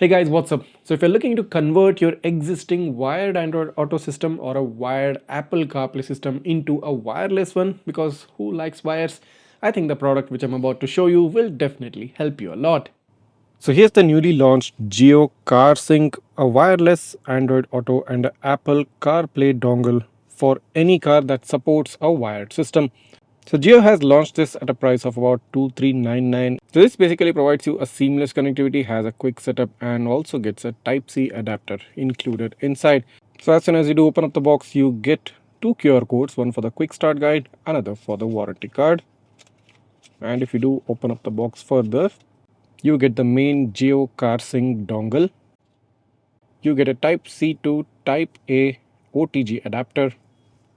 Hey guys, what's up? So if you're looking to convert your existing wired Android Auto system or a wired Apple CarPlay system into a wireless one, because who likes wires? I think the product which I'm about to show you will definitely help you a lot. So here's the newly launched Jio Car Sync, a wireless Android Auto and a Apple CarPlay dongle for any car that supports a wired system. So Jio has launched this at a price of about 2399. So this basically provides you a seamless connectivity, has a quick setup and also gets a Type-C adapter included inside. So as soon as you do open up the box, you get two QR codes, one for the quick start guide, another for the warranty card. And if you do open up the box further, you get the main Jio Car Sync dongle. You get a Type-C to Type-A OTG adapter,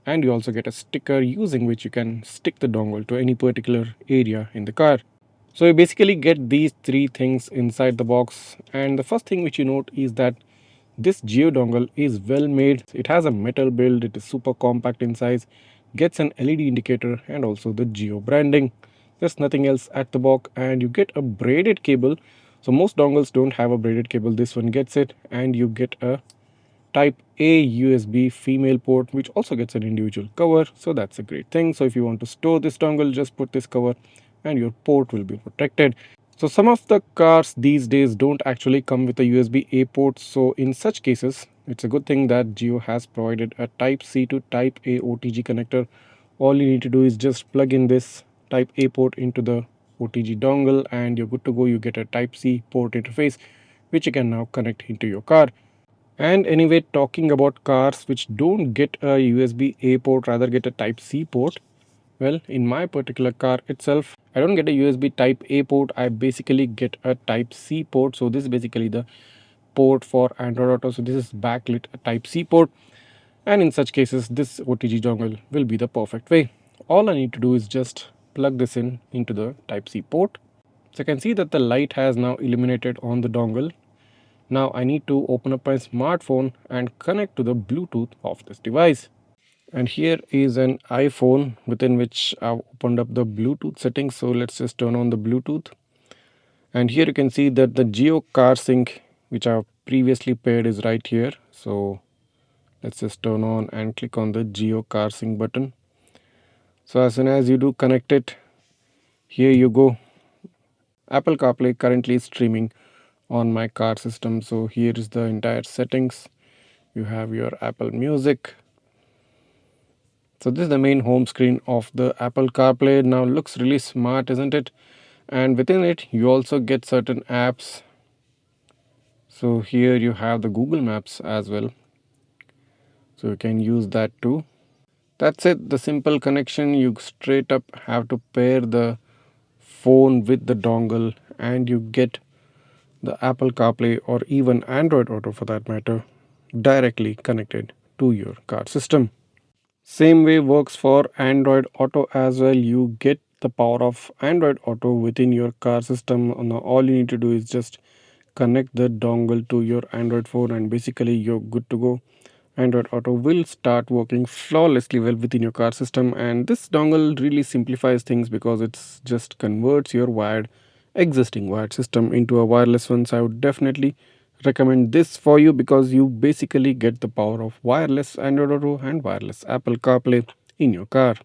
and you also get a sticker using which you can stick the dongle to any particular area in the car. So you basically get these three things inside the box, and the first thing which you note is that this Geo dongle is well made. It has a metal build, it is super compact in size, gets an LED indicator and also the Geo branding. There's nothing else at the box, and you get a braided cable. So most dongles don't have a braided cable, this one gets it, and you get a Type A USB female port which also gets an individual cover, so that's a great thing. So if you want to store this dongle, just put this cover and your port will be protected. So some of the cars these days don't actually come with a USB A port, so in such cases it's a good thing that Jio has provided a Type C to Type A OTG connector. All you need to do is just plug in this Type A port into the OTG dongle and you're good to go. You get a Type C port interface which you can now connect into your car. And anyway, talking about cars which don't get a USB A port, rather get a Type C port. Well, in my particular car itself, I don't get a USB Type A port, I basically get a Type C port. So this is basically the port for Android Auto. So this is backlit a Type C port. And in such cases, this OTG dongle will be the perfect way. All I need to do is just plug this in into the Type C port. So I can see that the light has now illuminated on the dongle. Now I need to open up my smartphone and connect to the Bluetooth of this device. And here is an iPhone within which I've opened up the Bluetooth settings. So let's just turn on the Bluetooth. And here you can see that the Jio Car Sync, which I've previously paired, is right here. So let's just turn on and click on the Jio Car Sync button. So as soon as you do connect it, here you go. Apple CarPlay currently is streaming on my car system. So here is the entire settings. You have your Apple Music. So this is the main home screen of the Apple CarPlay. Now looks really smart, isn't it? And within it you also get certain apps. So here you have the Google Maps as well, so you can use that too. That's it, the simple connection. You straight up have to pair the phone with the dongle and you get the Apple CarPlay or even Android Auto for that matter directly connected to your car system. Same way works for Android Auto as well. You get the power of Android Auto within your car system. Now all you need to do is just connect the dongle to your Android phone and basically you're good to go. Android Auto will start working flawlessly well within your car system, and this dongle really simplifies things because it's just converts your existing wired system into a wireless one. So I would definitely recommend this for you because you basically get the power of wireless Android Auto and wireless Apple CarPlay in your car.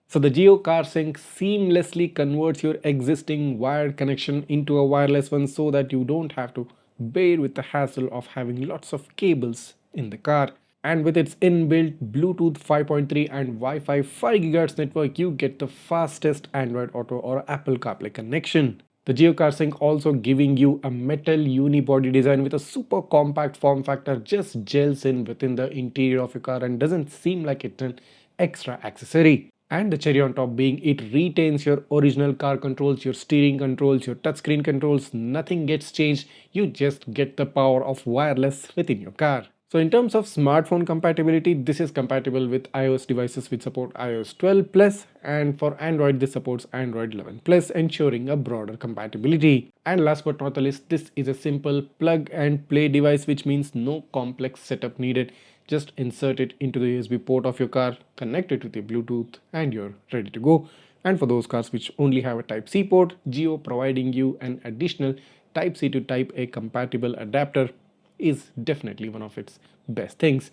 So the Jio Car Sync seamlessly converts your existing wired connection into a wireless one so that you don't have to bear with the hassle of having lots of cables in the car. And with its inbuilt Bluetooth 5.3 and Wi-Fi 5 GHz network, you get the fastest Android Auto or Apple CarPlay connection. The Jio Car Sync also giving you a metal unibody design with a super compact form factor, just gels in within the interior of your car and doesn't seem like it's an extra accessory. And the cherry on top being it retains your original car controls, your steering controls, your touchscreen controls, nothing gets changed. You just get the power of wireless within your car. So in terms of smartphone compatibility, this is compatible with iOS devices which support iOS 12 plus, and for Android this supports Android 11 plus, ensuring a broader compatibility. And last but not the least, this is a simple plug and play device, which means no complex setup needed. Just insert it into the USB port of your car, connect it with your Bluetooth and you're ready to go. And for those cars which only have a Type C port, Jio providing you an additional Type-C to Type-A compatible adapter is definitely one of its best things.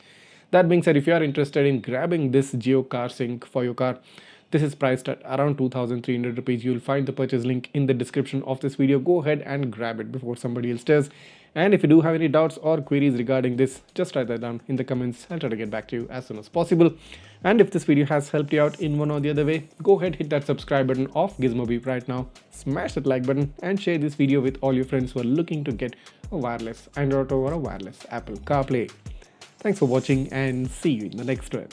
That being said, if you are interested in grabbing this Jio Car Sync for your car, this is priced at around 2,300 rupees. You'll find the purchase link in the description of this video. Go ahead and grab it before somebody else does. And if you do have any doubts or queries regarding this, just write that down in the comments. I'll try to get back to you as soon as possible. And if this video has helped you out in one or the other way, go ahead, hit that subscribe button of Gizmobeep right now, smash that like button, and share this video with all your friends who are looking to get a wireless Android Auto or a wireless Apple CarPlay. Thanks for watching and see you in the next one.